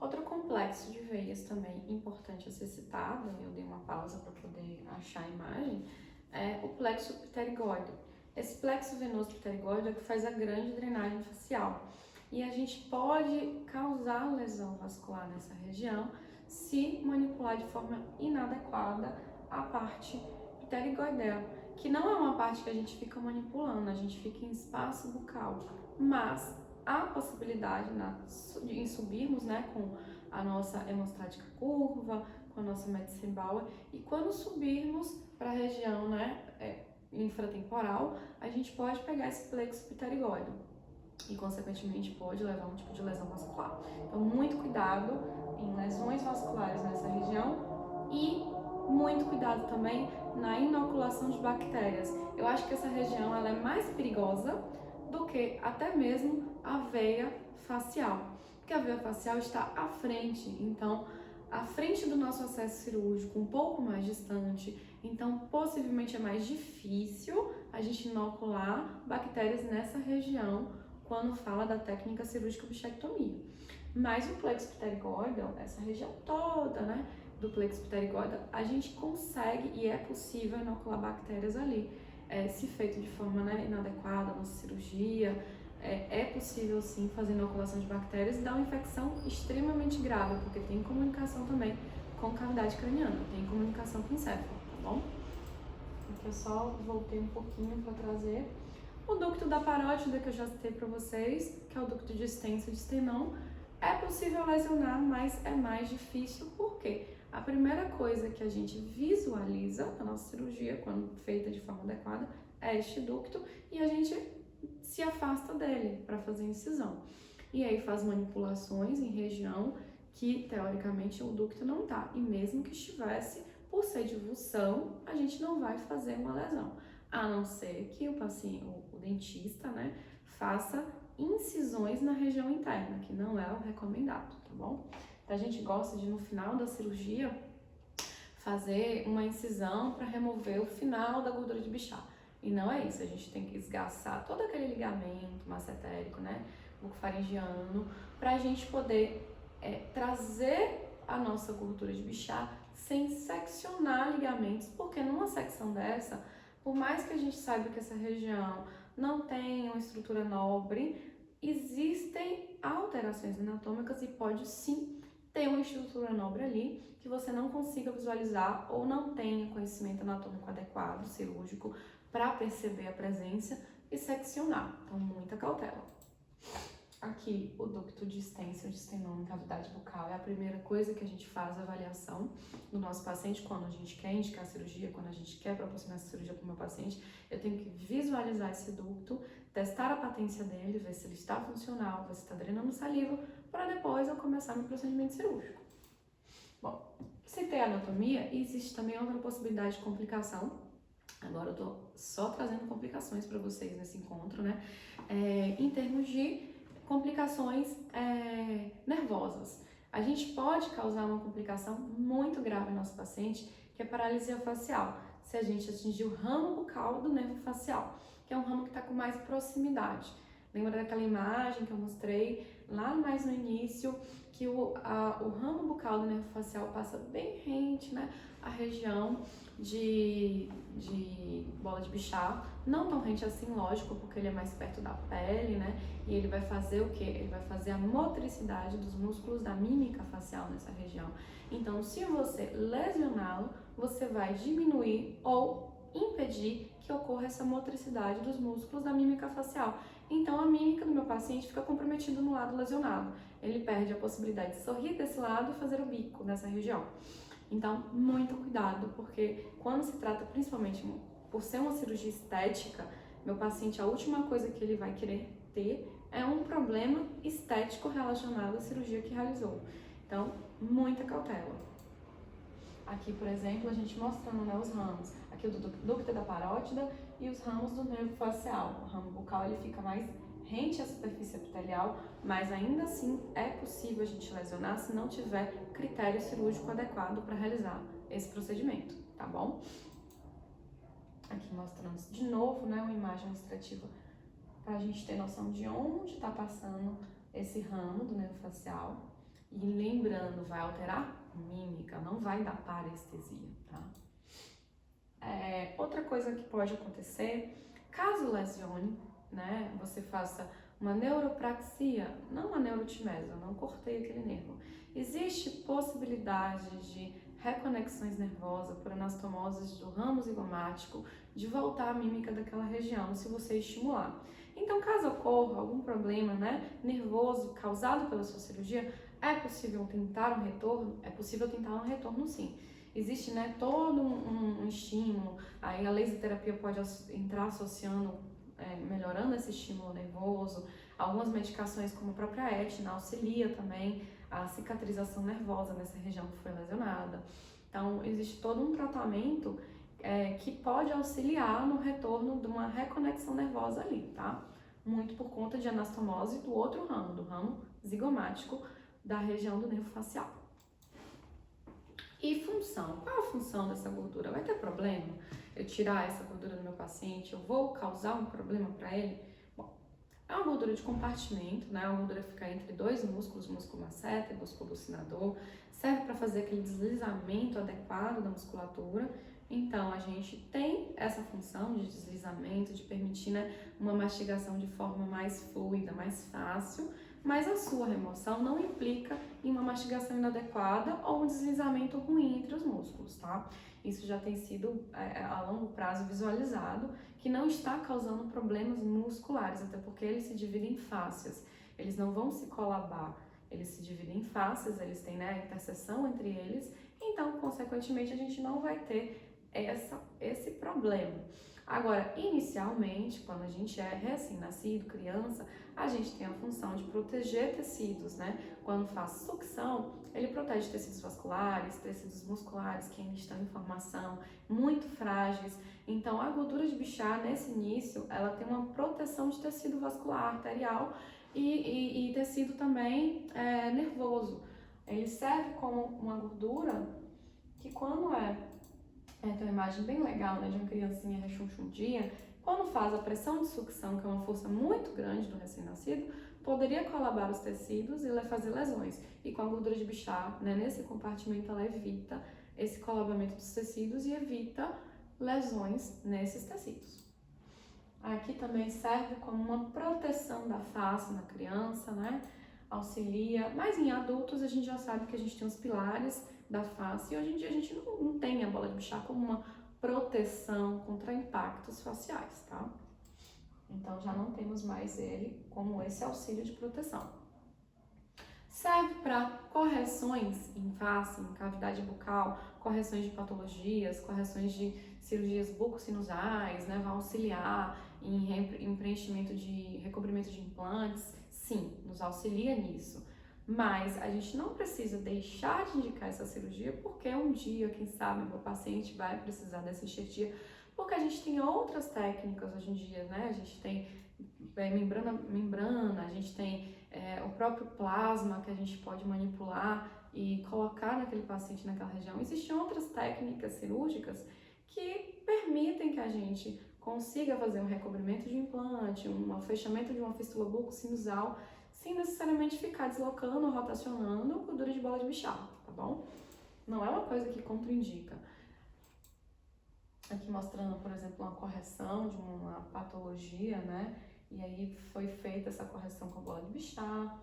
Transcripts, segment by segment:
Outro complexo de veias também importante a ser citado, eu dei uma pausa para poder achar a imagem, é o plexo pterigóide. Esse plexo venoso pterigóide é o que faz a grande drenagem facial. E a gente pode causar lesão vascular nessa região se manipular de forma inadequada a parte pterigoidea, que não é uma parte que a gente fica manipulando, a gente fica em espaço bucal, mas há possibilidade em subirmos, né, com a nossa hemostática curva, com a nossa Madison Bauer, e quando subirmos para a região, né, infratemporal, a gente pode pegar esse plexo pterigóide e, consequentemente, pode levar a um tipo de lesão vascular. Então, muito cuidado em lesões vasculares nessa região e muito cuidado também na inoculação de bactérias. Eu acho que essa região ela é mais perigosa do que até mesmo a veia facial, porque a veia facial está à frente, então à frente do nosso acesso cirúrgico, um pouco mais distante, então possivelmente é mais difícil a gente inocular bactérias nessa região quando fala da técnica cirúrgica bichectomia. Mas o plexo pterigóide, essa região toda, né, do plexo pterigóide, a gente consegue e é possível inocular bactérias ali. Se feito de forma, né, inadequada, nossa cirurgia, é possível sim fazer inoculação de bactérias e dar uma infecção extremamente grave, porque tem comunicação também com cavidade craniana, tem comunicação com encéfalo, tá bom? Aqui eu só voltei um pouquinho para trazer o ducto da parótida, que eu já citei para vocês, que é o ducto de Stenson e de Stenon. É possível lesionar, mas é mais difícil, porque a primeira coisa que a gente visualiza na nossa cirurgia, quando feita de forma adequada, é este ducto, e a gente se afasta dele para fazer incisão. E aí faz manipulações em região que, teoricamente, o ducto não tá. E mesmo que estivesse, por ser divulsão, a gente não vai fazer uma lesão. A não ser que o paciente, o dentista, né, faça incisões na região interna, que não é o recomendado, tá bom? Então, a gente gosta de, no final da cirurgia, fazer uma incisão para remover o final da gordura de bichar. E não é isso, a gente tem que esgaçar todo aquele ligamento massetérico, né, bucofaringiano, para a gente poder trazer a nossa gordura de bichar sem seccionar ligamentos, porque numa secção dessa, por mais que a gente saiba que essa região não tem uma estrutura nobre, existem alterações anatômicas e pode sim ter uma estrutura nobre ali que você não consiga visualizar ou não tenha conhecimento anatômico adequado, cirúrgico, para perceber a presença e seccionar. Então, muita cautela. Aqui, o ducto de Stenson de Stenon em cavidade bucal é a primeira coisa que a gente faz a avaliação do nosso paciente quando a gente quer indicar a cirurgia, quando a gente quer proporcionar essa cirurgia para o meu paciente. Eu tenho que visualizar esse ducto, testar a patência dele, ver se ele está funcional, ver se está drenando saliva, para depois eu começar meu procedimento cirúrgico. Bom, citei a anatomia e existe também outra possibilidade de complicação. Agora eu tô só trazendo complicações para vocês nesse encontro, né? Em termos de complicações nervosas. A gente pode causar uma complicação muito grave no nosso paciente, que é paralisia facial, se a gente atingir o ramo bucal do nervo facial, que é um ramo que está com mais proximidade. Lembra daquela imagem que eu mostrei lá mais no início, que o ramo bucal do nervo facial passa bem rente, né, a região de bola de bichar, não tão rente assim, lógico, porque ele é mais perto da pele, né, e ele vai fazer o quê? Ele vai fazer a motricidade dos músculos da mímica facial nessa região. Então, se você lesioná-lo, você vai diminuir ou impedir que ocorra essa motricidade dos músculos da mímica facial. Então, a mímica do meu paciente fica comprometida no lado lesionado. Ele perde a possibilidade de sorrir desse lado e fazer o bico nessa região. Então, muito cuidado, porque quando se trata, principalmente por ser uma cirurgia estética, meu paciente, a última coisa que ele vai querer ter é um problema estético relacionado à cirurgia que realizou. Então, muita cautela. Aqui, por exemplo, a gente mostrando, né, os ramos. Aqui o ducto da parótida e os ramos do nervo facial. O ramo bucal ele fica mais rente à superfície epitelial, mas ainda assim é possível a gente lesionar se não tiver critério cirúrgico adequado para realizar esse procedimento, tá bom? Aqui mostramos de novo, né, uma imagem ilustrativa para a gente ter noção de onde está passando esse ramo do nervo facial. E lembrando, vai alterar mímica, não vai dar parestesia, tá? Outra coisa que pode acontecer, caso lesione, né, você faça uma neuropraxia, não uma neurotimese, eu não cortei aquele nervo. Existe possibilidade de reconexões nervosas por anastomoses do ramo zigomático, de voltar a mímica daquela região, se você estimular. Então, caso ocorra algum problema, né, nervoso causado pela sua cirurgia, é possível tentar um retorno? É possível tentar um retorno, sim. Existe, né, todo um estímulo, aí a laser terapia pode entrar associando, melhorando esse estímulo nervoso. Algumas medicações, como a própria etna, auxilia também a cicatrização nervosa nessa região que foi lesionada. Então, existe todo um tratamento que pode auxiliar no retorno de uma reconexão nervosa ali, tá? Muito por conta de anastomose do outro ramo, do ramo zigomático da região do nervo facial. E função? Qual a função dessa gordura? Vai ter problema eu tirar essa gordura do meu paciente? Eu vou causar um problema para ele? Bom, é uma gordura de compartimento, né? É uma gordura que fica entre dois músculos, músculo masseter e músculo bucinador. Serve para fazer aquele deslizamento adequado da musculatura. Então, a gente tem essa função de deslizamento, de permitir, né, uma mastigação de forma mais fluida, mais fácil, mas a sua remoção não implica em uma mastigação inadequada ou um deslizamento ruim entre os músculos, tá? Isso já tem sido a longo prazo visualizado, que não está causando problemas musculares, até porque eles se dividem em fáscias, eles não vão se colabar, eles se dividem em fáscias, eles têm, né, a interseção entre eles, então, consequentemente, a gente não vai ter esse problema. Agora, inicialmente, quando a gente é recém-nascido, criança, a gente tem a função de proteger tecidos, né? Quando faz sucção, ele protege tecidos vasculares, tecidos musculares que ainda estão em formação, muito frágeis. Então, a gordura de Bichat, nesse início, ela tem uma proteção de tecido vascular, arterial e tecido também nervoso. Ele serve como uma gordura que quando tem uma imagem bem legal, né, de uma criancinha rechonchudinha, quando faz a pressão de sucção, que é uma força muito grande do recém-nascido, poderia colabar os tecidos e fazer lesões. E com a gordura de Bichat, né, nesse compartimento, ela evita esse colabamento dos tecidos e evita lesões nesses tecidos. Aqui também serve como uma proteção da face na criança, né? Auxilia, mas em adultos a gente já sabe que a gente tem os pilares da face e hoje em dia a gente não tem a bola de Bichat como uma proteção contra impactos faciais, tá? Então já não temos mais ele como esse auxílio de proteção. Serve para correções em face, em cavidade bucal, correções de patologias, correções de cirurgias bucosinusais, né? Vai auxiliar em preenchimento de recobrimento de implantes, sim, nos auxilia nisso. Mas a gente não precisa deixar de indicar essa cirurgia porque um dia, quem sabe, o paciente vai precisar dessa enxertia, porque a gente tem outras técnicas hoje em dia, né? A gente tem membrana, a gente tem o próprio plasma que a gente pode manipular e colocar naquele paciente naquela região. Existem outras técnicas cirúrgicas que permitem que a gente consiga fazer um recobrimento de implante, um fechamento de uma fístula bucosinusal, sem necessariamente ficar deslocando ou rotacionando gordura de bola de Bichat, tá bom? Não é uma coisa que contraindica. Aqui mostrando, por exemplo, uma correção de uma patologia, né? E aí foi feita essa correção com a bola de Bichat.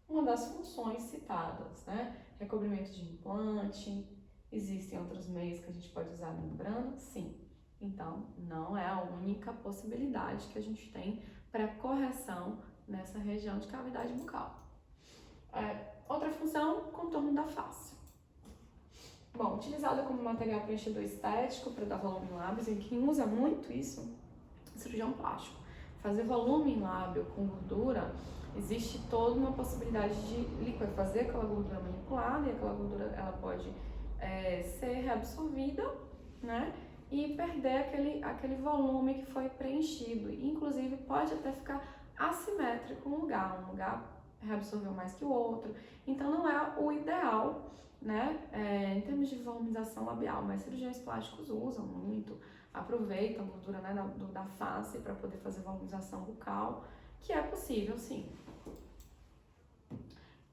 Uma das funções citadas, né? Recobrimento de implante. Existem outros meios que a gente pode usar membrana? Sim. Então, não é a única possibilidade que a gente tem para correção nessa região de cavidade bucal. Outra função, contorno da face. Bom, utilizada como material preenchedor estético para dar volume em lábios, e quem usa muito isso é cirurgião plástico. Fazer volume em lábio com gordura, existe toda uma possibilidade de liquefazer aquela gordura manipulada e aquela gordura ela pode ser reabsorvida, né? E perder aquele volume que foi preenchido. Inclusive pode até ficar assimétrico um lugar reabsorveu mais que o outro. Então não é o ideal, né, em termos de volumização labial, mas cirurgiões plásticos usam muito, aproveitam a gordura, né, da face para poder fazer volumização bucal, que é possível, sim.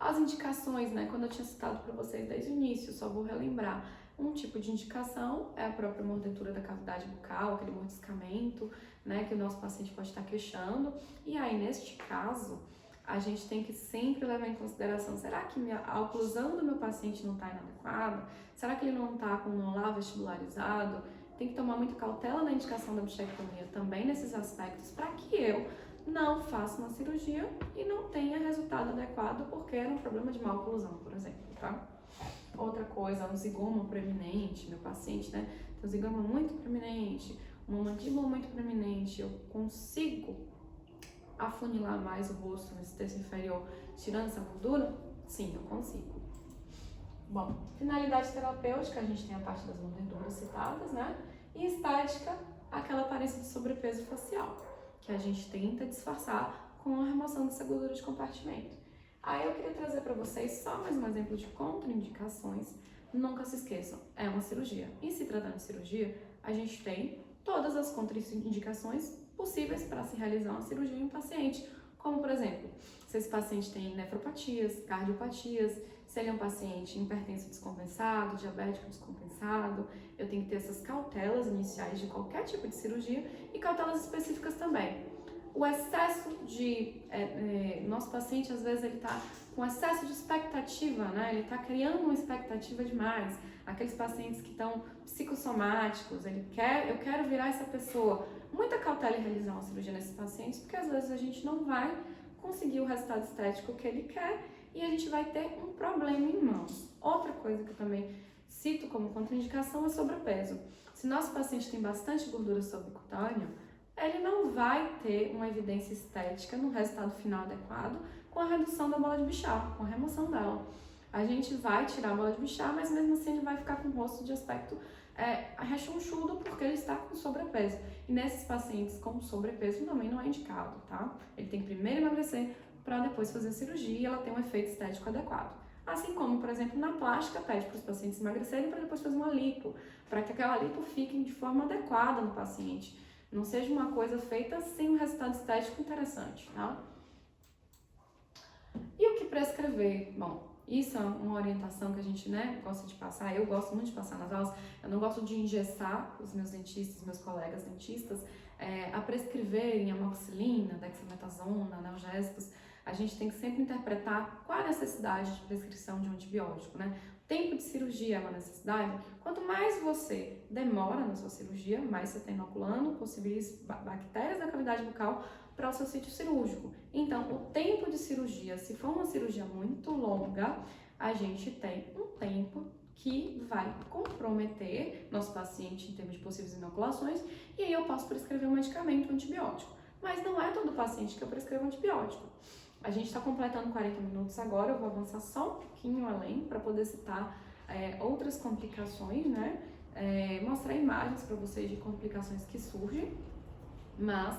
As indicações, né, quando eu tinha citado para vocês desde o início, só vou relembrar. Um tipo de indicação é a própria mordedura da cavidade bucal, aquele mordiscamento, né, que o nosso paciente pode estar queixando. E aí, neste caso, a gente tem que sempre levar em consideração, será que a oclusão do meu paciente não está inadequada? Será que ele não está com um molar vestibularizado? Tem que tomar muita cautela na indicação da bichectomia também nesses aspectos, para que eu não faça uma cirurgia e não tenha resultado adequado porque era um problema de má oclusão, por exemplo, tá? Outra coisa, um zigoma proeminente, meu paciente, né, tem um zigoma muito proeminente, uma mandíbula muito proeminente, eu consigo afunilar mais o rosto nesse terço inferior, tirando essa gordura? Sim, eu consigo. Bom, finalidade terapêutica, a gente tem a parte das mordeduras citadas, né? E estética, aquela aparência de sobrepeso facial, que a gente tenta disfarçar com a remoção dessa gordura de compartimento. Aí eu queria trazer para vocês só mais um exemplo de contraindicações. Nunca se esqueçam, é uma cirurgia. E se tratando de cirurgia, a gente tem todas as contraindicações possíveis para se realizar uma cirurgia em um paciente, como por exemplo, se esse paciente tem nefropatias, cardiopatias, se ele é um paciente hipertenso descompensado, diabético descompensado, eu tenho que ter essas cautelas iniciais de qualquer tipo de cirurgia e cautelas específicas também. O excesso de... nosso paciente, às vezes, ele está com excesso de expectativa, né? Ele está criando uma expectativa demais. Aqueles pacientes que estão psicossomáticos, eu quero virar essa pessoa. Muita cautela em realizar uma cirurgia nesses pacientes, porque às vezes a gente não vai conseguir o resultado estético que ele quer e a gente vai ter um problema em mãos. Outra coisa que eu também cito como contraindicação é sobrepeso. Se nosso paciente tem bastante gordura subcutânea, ele não vai ter uma evidência estética no resultado final adequado com a redução da bola de Bichat, com a remoção dela. A gente vai tirar a bola de Bichat, mas mesmo assim ele vai ficar com o rosto de aspecto rechonchudo porque ele está com sobrepeso. E nesses pacientes com sobrepeso também não é indicado, tá? Ele tem que primeiro emagrecer para depois fazer a cirurgia e ela tem um efeito estético adequado. Assim como, por exemplo, na plástica pede para os pacientes emagrecerem para depois fazer uma lipo, para que aquela lipo fique de forma adequada no paciente. Não seja uma coisa feita sem um resultado estético interessante, tá? E o que prescrever? Bom, isso é uma orientação que a gente, né, gosta de passar. Eu gosto muito de passar nas aulas. Eu não gosto de engessar os meus dentistas, meus colegas dentistas, a prescreverem amoxicilina, dexametasona, analgésicos. A gente tem que sempre interpretar qual a necessidade de prescrição de um antibiótico, né? O tempo de cirurgia é uma necessidade. Quanto mais você demora na sua cirurgia, mais você está inoculando possíveis bactérias da cavidade bucal para o seu sítio cirúrgico. Então, o tempo de cirurgia, se for uma cirurgia muito longa, a gente tem um tempo que vai comprometer nosso paciente em termos de possíveis inoculações, e aí eu posso prescrever um medicamento, um antibiótico. Mas não é todo paciente que eu prescrevo antibiótico. A gente está completando 40 minutos agora, eu vou avançar só um pouquinho além para poder citar outras complicações, né? Mostrar imagens para vocês de complicações que surgem, mas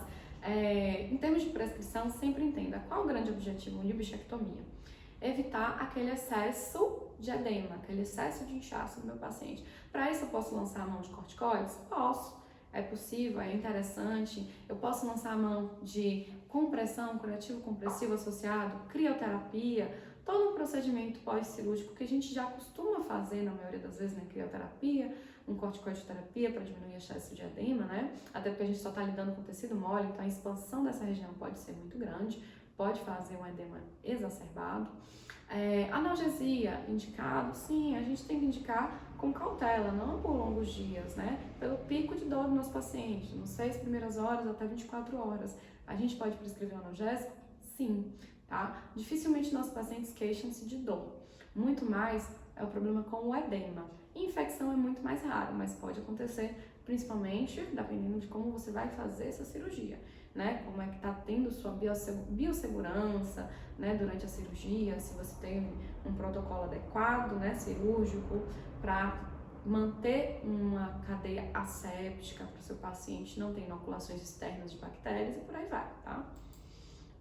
em termos de prescrição, sempre entenda qual o grande objetivo de bichectomia. Evitar aquele excesso de edema, aquele excesso de inchaço no meu paciente. Para isso eu posso lançar a mão de corticoides? Posso. É possível, é interessante. Eu posso lançar a mão de compressão, curativo compressivo associado, crioterapia, todo um procedimento pós-cirúrgico que a gente já costuma fazer na maioria das vezes na crioterapia, um corticoide de terapia para diminuir o excesso de edema, né? Até porque a gente só está lidando com tecido mole, então a expansão dessa região pode ser muito grande, pode fazer um edema exacerbado. Analgesia, indicado? Sim, a gente tem que indicar com cautela, não por longos dias, né? Pelo pico de dor do nosso paciente, nas 6 primeiras horas até 24 horas. A gente pode prescrever um analgésico? Sim, tá? Dificilmente nossos pacientes queixam-se de dor. Muito mais é o problema com o edema. Infecção é muito mais raro, mas pode acontecer, principalmente dependendo de como você vai fazer essa cirurgia, né? Como é que tá tendo sua biossegurança, né, durante a cirurgia, se você tem um protocolo adequado, né, cirúrgico, para manter uma cadeia asséptica para o seu paciente não ter inoculações externas de bactérias e por aí vai, tá?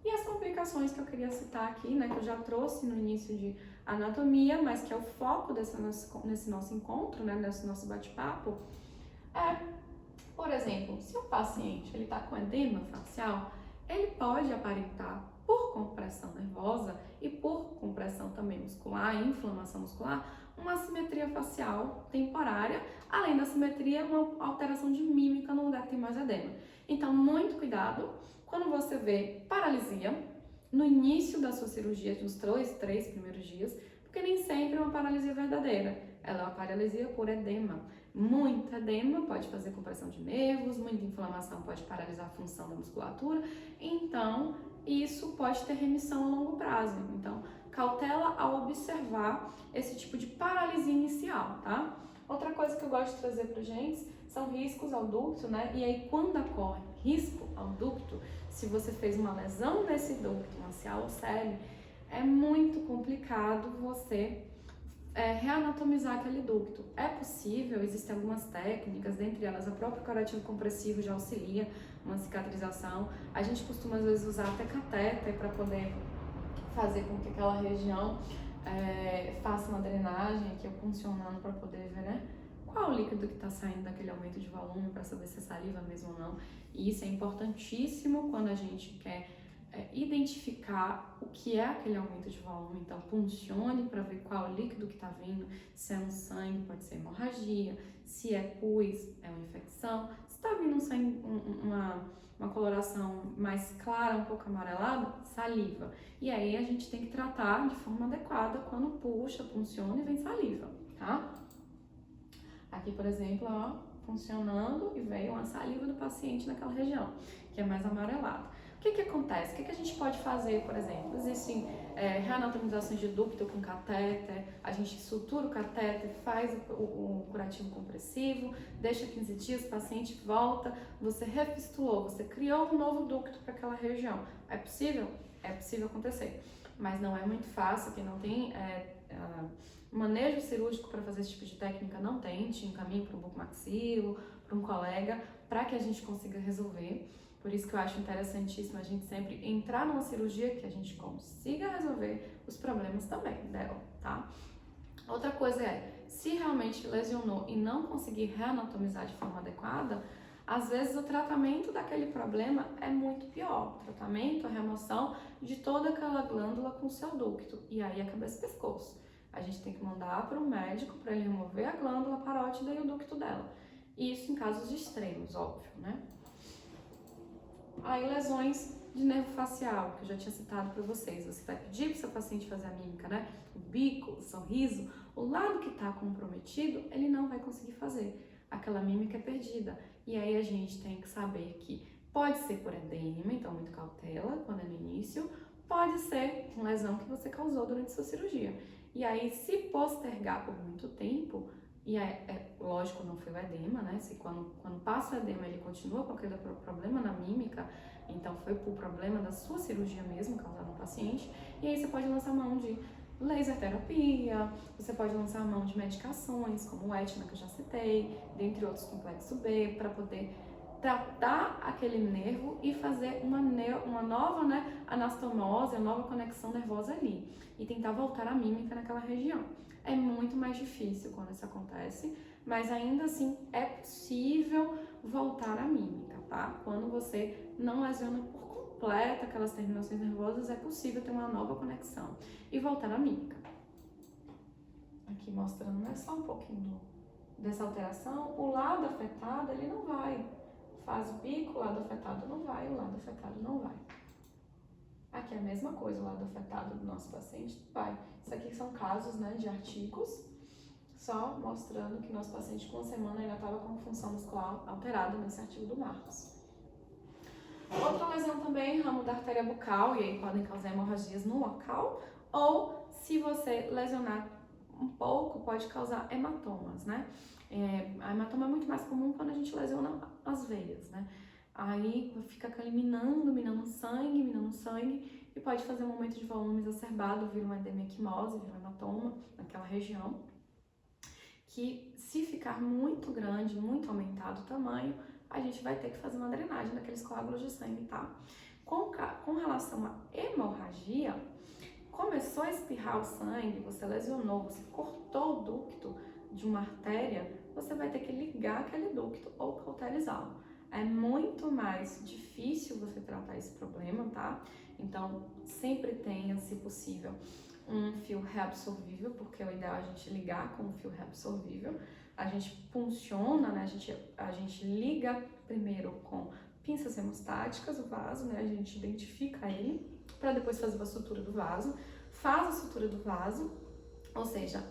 E as complicações que eu queria citar aqui, né, que eu já trouxe no início de anatomia, mas que é o foco nesse nosso encontro, né, nesse nosso bate-papo, por exemplo, se o paciente ele está com edema facial, ele pode aparentar por compressão nervosa e por compressão também muscular, inflamação muscular, uma assimetria facial temporária, além da assimetria, uma alteração de mímica no lugar que tem mais edema. Então, muito cuidado quando você vê paralisia no início da sua cirurgia, nos três primeiros dias, porque nem sempre é uma paralisia verdadeira, ela é uma paralisia por edema. Muito edema pode fazer compressão de nervos, muita inflamação pode paralisar a função da musculatura, então isso pode ter remissão a longo prazo. Então, cautela ao observar esse tipo de paralisia inicial, tá? Outra coisa que eu gosto de trazer pra gente são riscos ao ducto, né? E aí, quando ocorre risco ao ducto, se você fez uma lesão nesse ducto, uma cialocele, é muito complicado você reanatomizar aquele ducto. É possível, existem algumas técnicas, dentre elas a própria curativo compressivo já auxilia uma cicatrização. A gente costuma às vezes usar até catéter para poder fazer com que aquela região faça uma drenagem aqui funcionando para poder ver, né, qual o líquido que está saindo daquele aumento de volume para saber se é saliva mesmo ou não. E isso é importantíssimo quando a gente quer identificar o que é aquele aumento de volume. Então, puncione para ver qual o líquido que está vindo, se é um sangue, pode ser hemorragia, se é pus, é uma infecção, se está vindo um sangue, uma coloração mais clara, um pouco amarelada, saliva. E aí a gente tem que tratar de forma adequada quando puxa, punciona e vem saliva, tá? Aqui, por exemplo, ó, funcionando e veio uma saliva do paciente naquela região, que é mais amarelada. O que acontece? O que a gente pode fazer, por exemplo? Existem reanatomizações de ducto com catéter, a gente sutura o catéter, faz o curativo compressivo, deixa 15 dias, o paciente volta, você refistulou, você criou um novo ducto para aquela região. É possível? É possível acontecer, mas não é muito fácil. Quem não tem manejo cirúrgico para fazer esse tipo de técnica, não tente, encaminhe para um bucomaxilo, para um colega, para que a gente consiga resolver. Por isso que eu acho interessantíssimo a gente sempre entrar numa cirurgia que a gente consiga resolver os problemas também dela, tá? Outra coisa é, se realmente lesionou e não conseguir reanatomizar de forma adequada, às vezes o tratamento daquele problema é muito pior. O tratamento, a remoção de toda aquela glândula com o seu ducto, e aí a cabeça e pescoço. A gente tem que mandar para o médico para ele remover a glândula parótida e o ducto dela. Isso em casos extremos, óbvio, né? Aí, lesões de nervo facial, que eu já tinha citado para vocês. Você vai pedir para o seu paciente fazer a mímica, né? O bico, o sorriso, o lado que está comprometido, ele não vai conseguir fazer. Aquela mímica é perdida. E aí a gente tem que saber que pode ser por edema, então muito cautela quando é no início, pode ser uma lesão que você causou durante sua cirurgia. E aí, se postergar por muito tempo, e lógico, não foi o edema, né? Se quando passa o edema ele continua com aquele problema na mímica, então foi por problema da sua cirurgia mesmo, causado no paciente, e aí você pode lançar mão de laser terapia, você pode lançar mão de medicações, como o Etna, que eu já citei, dentre outros complexo B, para poder tratar aquele nervo e fazer uma nova, né, anastomose, uma nova conexão nervosa ali, e tentar voltar a mímica naquela região. É muito mais difícil quando isso acontece, mas ainda assim é possível voltar à mímica, tá? Quando você não lesiona por completo aquelas terminações nervosas, é possível ter uma nova conexão e voltar à mímica. Aqui mostrando, né, só um pouquinho dessa alteração. O lado afetado, ele não vai. Faz o bico, o lado afetado não vai, o lado afetado não vai. Aqui é a mesma coisa, o lado afetado do nosso paciente vai. Isso aqui são casos, né, de artigos, só mostrando que nosso paciente com uma semana ainda estava com função muscular alterada nesse artigo do Marcos. Outra lesão também, ramo da artéria bucal, e aí podem causar hemorragias no local, ou se você lesionar um pouco, pode causar hematomas, né? A hematoma é muito mais comum quando a gente lesiona as veias, né? Aí fica minando sangue, e pode fazer um aumento de volume exacerbado, vira uma edema equimose, vira um hematoma naquela região, que se ficar muito grande, muito aumentado o tamanho, a gente vai ter que fazer uma drenagem daqueles coágulos de sangue, tá? Com relação à hemorragia, começou a espirrar o sangue, você lesionou, você cortou o ducto de uma artéria, você vai ter que ligar aquele ducto ou cauterizá-lo. É muito mais difícil você tratar esse problema, tá? Então, sempre tenha, se possível, um fio reabsorvível, porque o ideal é a gente ligar com um fio reabsorvível. A gente punciona, né? A gente liga primeiro com pinças hemostáticas o vaso, né? A gente identifica ele para depois fazer a sutura do vaso. Faz a sutura do vaso, ou seja,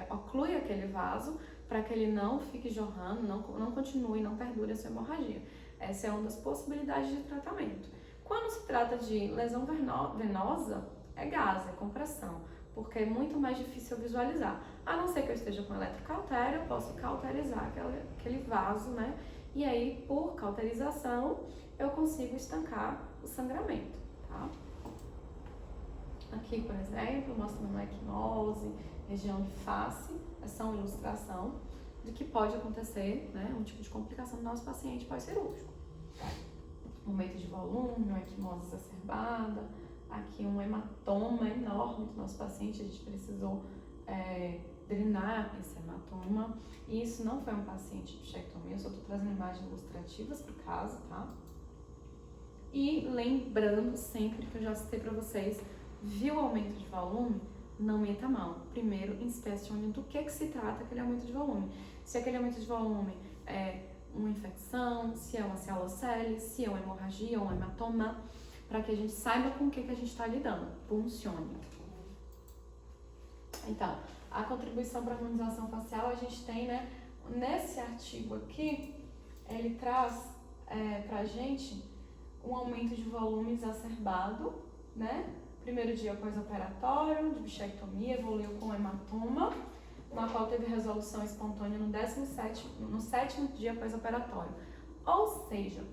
oclui aquele vaso para que ele não fique jorrando, não continue, não perdure a sua hemorragia. Essa é uma das possibilidades de tratamento. Quando se trata de lesão venosa, é gás, é compressão, porque é muito mais difícil visualizar. A não ser que eu esteja com eletrocautério, eu posso cauterizar aquele vaso, né? E aí, por cauterização, eu consigo estancar o sangramento, tá? Aqui, por exemplo, mostrando uma equimose, região de face, essa é uma ilustração de que pode acontecer, né, um tipo de complicação no nosso paciente pós-cirúrgico. Aumento de volume, uma equimose exacerbada, aqui um hematoma enorme do nosso paciente, a gente precisou drenar esse hematoma. E isso não foi um paciente de bichectomia, eu só estou trazendo imagens ilustrativas para o caso, tá? E lembrando sempre que eu já citei para vocês, viu o aumento de volume? Não meta a mão. Primeiro, inspecione do que se trata aquele aumento de volume. Se aquele aumento de volume é uma infecção, se é uma celulocele, se é uma hemorragia ou um hematoma, para que a gente saiba com o que a gente está lidando. Funcione. Então, a contribuição para a harmonização facial a gente tem, né? Nesse artigo aqui, ele traz para a gente um aumento de volume exacerbado, né? Primeiro dia pós-operatório, de bichectomia, evoluiu com hematoma, na qual teve resolução espontânea no 7º dia pós-operatório. Ou seja,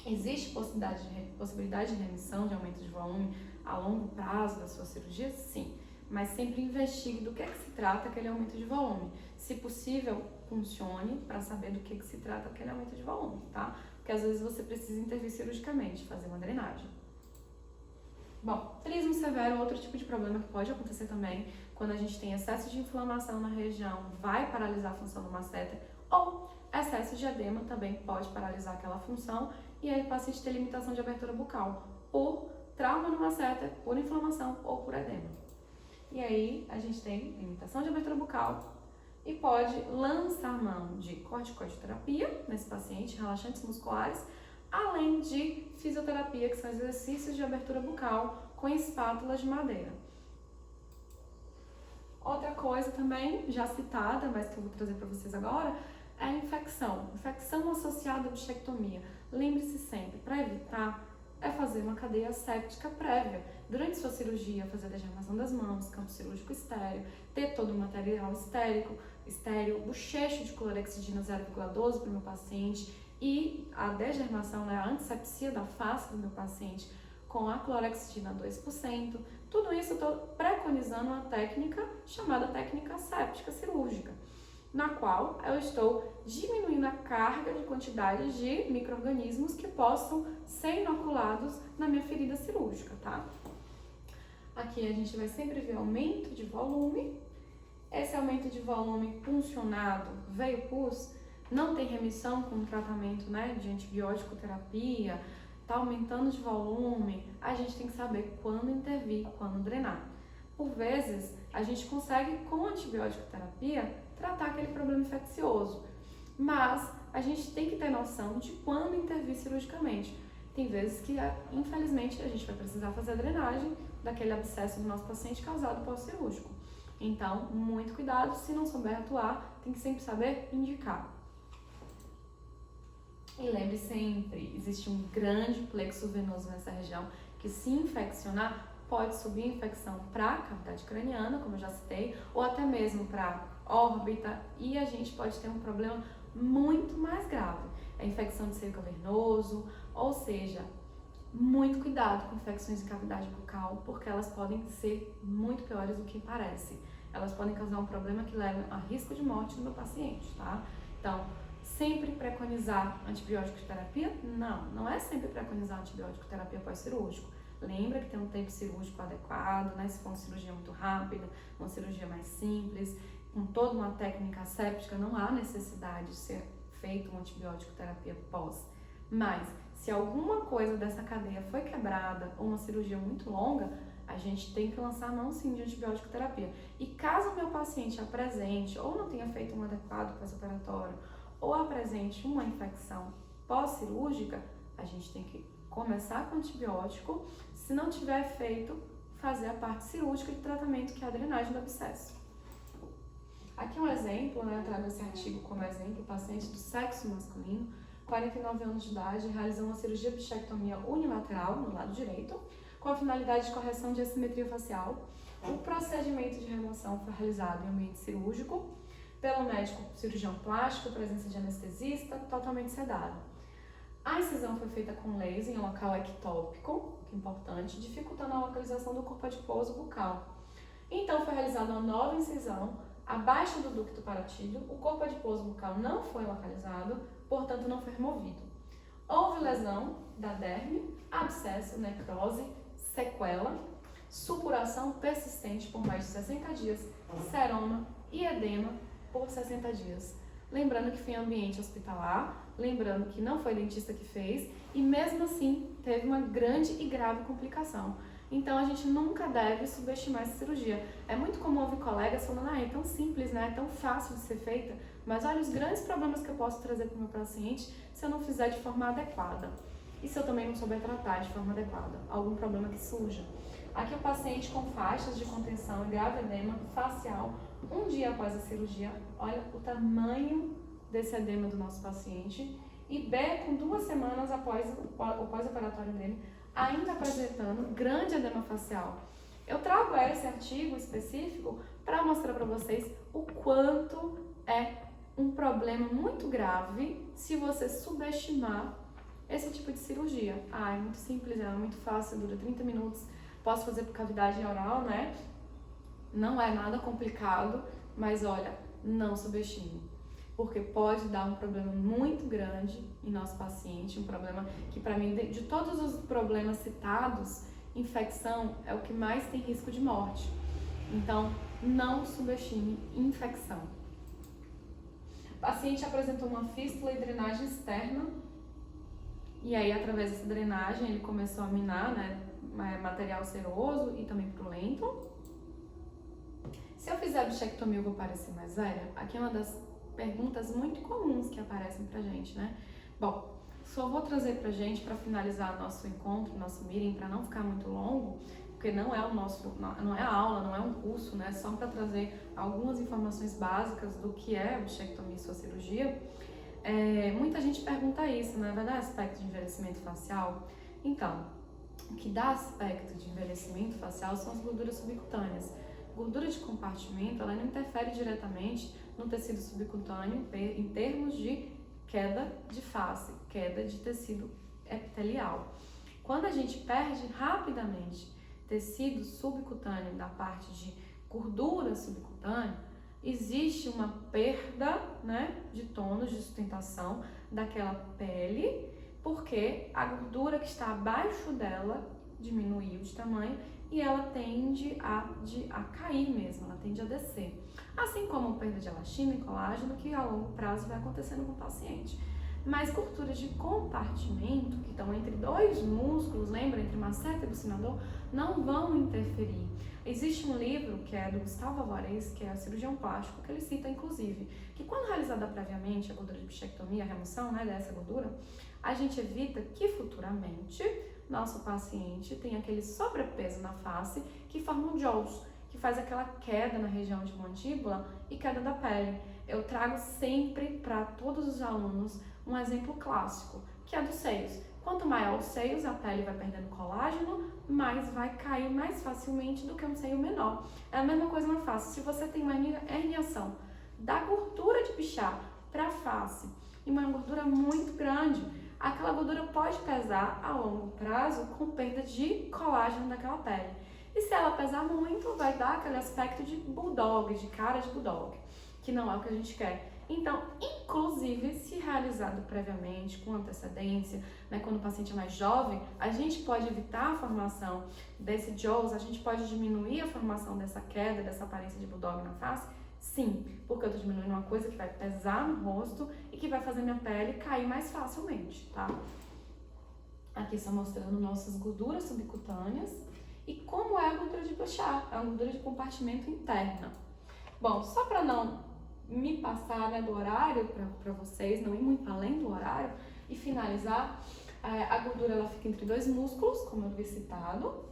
existe possibilidade de remissão de aumento de volume a longo prazo da sua cirurgia? Sim, mas sempre investigue do que se trata aquele aumento de volume. Se possível, funcione para saber do que se trata aquele aumento de volume, tá? Porque às vezes você precisa intervir cirurgicamente, fazer uma drenagem. Bom, trismo severo, outro tipo de problema que pode acontecer também, quando a gente tem excesso de inflamação na região, vai paralisar a função do masseter, ou excesso de edema também pode paralisar aquela função, e aí o paciente tem limitação de abertura bucal, por trauma no masseter, por inflamação ou por edema. E aí a gente tem limitação de abertura bucal e pode lançar mão de corticoidoterapia nesse paciente, relaxantes musculares, além de fisioterapia, que são exercícios de abertura bucal com espátulas de madeira. Outra coisa também, já citada, mas que eu vou trazer para vocês agora, é a infecção. Infecção associada à bichectomia. Lembre-se sempre, para evitar, é fazer uma cadeia séptica prévia. Durante sua cirurgia, fazer a degermação das mãos, campo cirúrgico estéreo, ter todo o material estéreo, bochecho de clorexidina 0,12 para o meu paciente, e a degermação, né, a antisepsia da face do meu paciente com a clorexidina 2%. Tudo isso eu estou preconizando uma técnica chamada técnica séptica cirúrgica, na qual eu estou diminuindo a carga de quantidade de micro-organismos que possam ser inoculados na minha ferida cirúrgica, tá? Aqui a gente vai sempre ver aumento de volume. Esse aumento de volume puncionado, veio pus, não tem remissão com o tratamento, né, de antibiótico terapia, tá aumentando de volume, a gente tem que saber quando intervir, quando drenar. Por vezes, a gente consegue com antibiótico terapia tratar aquele problema infeccioso, mas a gente tem que ter noção de quando intervir cirurgicamente. Tem vezes que, infelizmente, a gente vai precisar fazer a drenagem daquele abscesso do nosso paciente causado pós-cirúrgico. Então, muito cuidado, se não souber atuar, tem que sempre saber indicar. E lembre sempre, existe um grande plexo venoso nessa região que, se infeccionar, pode subir a infecção para a cavidade craniana, como eu já citei, ou até mesmo para órbita, e a gente pode ter um problema muito mais grave. A infecção de seio cavernoso, ou seja, muito cuidado com infecções de cavidade bucal, porque elas podem ser muito piores do que parece. Elas podem causar um problema que leva a risco de morte no meu paciente, tá? Então, sempre preconizar antibiótico terapia? Não, não é sempre preconizar antibiótico terapia pós-cirúrgico. Lembra que tem um tempo cirúrgico adequado, né? Se for uma cirurgia muito rápida, uma cirurgia mais simples, com toda uma técnica séptica, não há necessidade de ser feito uma antibiótico terapia pós. Mas, se alguma coisa dessa cadeia foi quebrada ou uma cirurgia muito longa, a gente tem que lançar mão sim de antibiótico terapia. E caso o meu paciente apresente ou não tenha feito um adequado pós-operatório ou apresente uma infecção pós-cirúrgica, a gente tem que começar com antibiótico. Se não tiver feito, fazer a parte cirúrgica de tratamento, que é a drenagem do abscesso. Aqui um exemplo, né, eu trago esse artigo como exemplo, paciente do sexo masculino, 49 anos de idade, realizou uma cirurgia de bichectomia unilateral no lado direito, com a finalidade de correção de assimetria facial. O procedimento de remoção foi realizado em ambiente cirúrgico, pelo médico cirurgião plástico, presença de anestesista, totalmente sedado. A incisão foi feita com laser em um local ectópico, que é importante, dificultando a localização do corpo adiposo bucal. Então foi realizada uma nova incisão abaixo do ducto parotídeo, o corpo adiposo bucal não foi localizado, portanto não foi removido. Houve lesão da derme, abscesso, necrose, sequela, supuração persistente por mais de 60 dias, seroma e edema por 60 dias. Lembrando que foi em ambiente hospitalar, lembrando que não foi dentista que fez e mesmo assim teve uma grande e grave complicação. Então a gente nunca deve subestimar essa cirurgia. É muito comum ouvir colegas falando, é tão simples, né? É tão fácil de ser feita, mas olha os grandes problemas que eu posso trazer para o meu paciente se eu não fizer de forma adequada. E se eu também não souber tratar de forma adequada, algum problema que surja. Aqui o paciente com faixas de contenção e grave edema facial, um dia após a cirurgia, olha o tamanho desse edema do nosso paciente, e B, com 2 semanas após o pós-operatório dele, ainda apresentando grande edema facial. Eu trago esse artigo específico para mostrar para vocês o quanto é um problema muito grave se você subestimar esse tipo de cirurgia. É muito simples, é muito fácil, dura 30 minutos, posso fazer por cavidade oral, né? Não é nada complicado, mas olha, não subestime, porque pode dar um problema muito grande em nosso paciente, um problema que para mim, de todos os problemas citados, infecção é o que mais tem risco de morte. Então, não subestime infecção. O paciente apresentou uma fístula e drenagem externa, e aí através dessa drenagem ele começou a minar, né, material seroso e também purulento. Se eu fizer a bichectomia, eu vou parecer mais velha? Aqui é uma das perguntas muito comuns que aparecem pra gente, né? Bom, só vou trazer pra gente, para finalizar nosso encontro, nosso meeting, para não ficar muito longo, porque não é a aula, não é um curso, né? Só para trazer algumas informações básicas do que é a bichectomia e sua cirurgia. Muita gente pergunta isso, né? Vai dar aspecto de envelhecimento facial? Então, o que dá aspecto de envelhecimento facial são as gorduras subcutâneas. Gordura de compartimento, ela não interfere diretamente no tecido subcutâneo em termos de queda de face, queda de tecido epitelial. Quando a gente perde rapidamente tecido subcutâneo da parte de gordura subcutânea, existe uma perda, né, de tônus, de sustentação daquela pele, porque a gordura que está abaixo dela diminuiu de tamanho e ela tende a cair mesmo, ela tende a descer. Assim como a perda de elastina e colágeno, que a longo prazo vai acontecendo com o paciente. Mas gorduras de compartimento, que estão entre 2 músculos, lembra, entre masseter e bucinador, não vão interferir. Existe um livro que é do Gustavo Alvarez, que é cirurgião plástico, que ele cita inclusive, que quando realizada previamente a gordura de bichectomia, a remoção, né, dessa gordura, a gente evita que futuramente nosso paciente tenha aquele sobrepeso na face que forma um jaws, que faz aquela queda na região de mandíbula e queda da pele. Eu trago sempre para todos os alunos um exemplo clássico, que é dos seios. Quanto maior os seios, a pele vai perdendo colágeno, mais vai cair mais facilmente do que um seio menor. É a mesma coisa na face. Se você tem uma herniação da gordura de pichar para a face e uma gordura muito grande, aquela gordura pode pesar a longo prazo com perda de colágeno daquela pele. E se ela pesar muito, vai dar aquele aspecto de bulldog, de cara de bulldog, que não é o que a gente quer. Então, inclusive, se realizado previamente, com antecedência, né, quando o paciente é mais jovem, a gente pode evitar a formação desse jaws, a gente pode diminuir a formação dessa queda, dessa aparência de bulldog na face? Sim, porque eu estou diminuindo uma coisa que vai pesar no rosto e que vai fazer minha pele cair mais facilmente, tá? Aqui só mostrando nossas gorduras subcutâneas. E como é a gordura de Bouchard? É uma gordura de compartimento interna. Bom, só para não me passar, né, do horário para vocês, não ir muito além do horário e finalizar, a gordura ela fica entre dois músculos, como eu havia citado,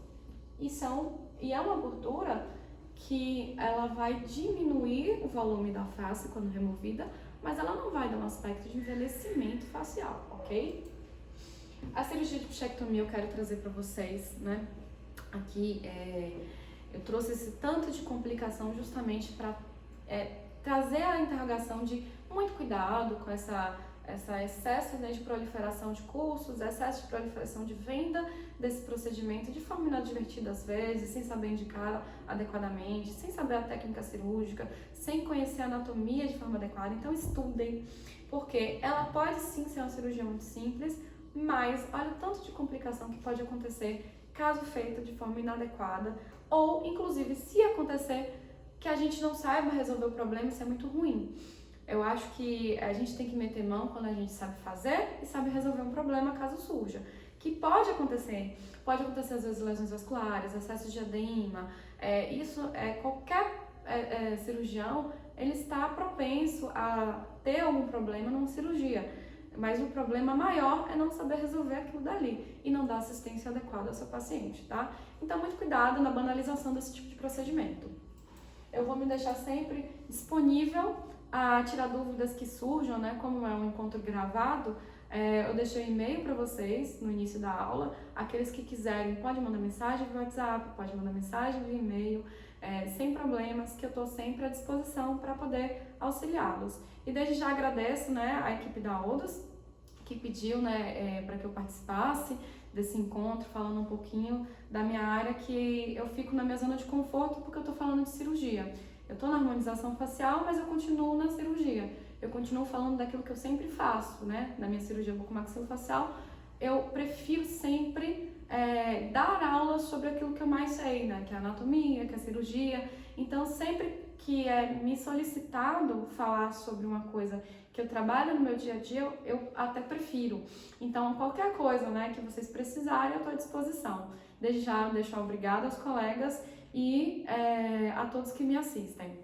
e é uma gordura que ela vai diminuir o volume da face quando removida, mas ela não vai dar um aspecto de envelhecimento facial, ok? A cirurgia de bichectomia eu quero trazer para vocês, né? Aqui eu trouxe esse tanto de complicação justamente para trazer a interrogação de muito cuidado com essa excesso, né, de proliferação de cursos, excesso de proliferação de venda desse procedimento de forma inadvertida às vezes, sem saber indicar adequadamente, sem saber a técnica cirúrgica, sem conhecer a anatomia de forma adequada. Então estudem, porque ela pode sim ser uma cirurgia muito simples, mas olha o tanto de complicação que pode acontecer caso feita de forma inadequada, ou inclusive se acontecer que a gente não saiba resolver o problema, isso é muito ruim. Eu acho que a gente tem que meter mão quando a gente sabe fazer e sabe resolver um problema caso surja. Que pode acontecer às vezes lesões vasculares, excesso de edema, qualquer cirurgião, ele está propenso a ter algum problema numa cirurgia. Mas o problema maior é não saber resolver aquilo dali e não dar assistência adequada ao seu paciente, tá? Então, muito cuidado na banalização desse tipo de procedimento. Eu vou me deixar sempre disponível a tirar dúvidas que surjam, né? Como é um encontro gravado, eu deixei um e-mail para vocês no início da aula. Aqueles que quiserem, pode mandar mensagem via WhatsApp, pode mandar mensagem via e-mail, sem problemas, que eu estou sempre à disposição para poder auxiliá-los. E desde já agradeço, né, a equipe da Odus, que pediu, né, para que eu participasse desse encontro, falando um pouquinho da minha área, que eu fico na minha zona de conforto porque eu estou falando de cirurgia. Eu estou na harmonização facial, mas eu continuo na cirurgia. Eu continuo falando daquilo que eu sempre faço, né? Na minha cirurgia bucomaxilofacial, eu prefiro sempre dar aulas sobre aquilo que eu mais sei, né? Que é a anatomia, que é a cirurgia. Então, sempre que é me solicitado falar sobre uma coisa que eu trabalho no meu dia a dia, eu até prefiro. Então, qualquer coisa, né, que vocês precisarem, eu estou à disposição. Desde já, deixar obrigada aos colegas e a todos que me assistem.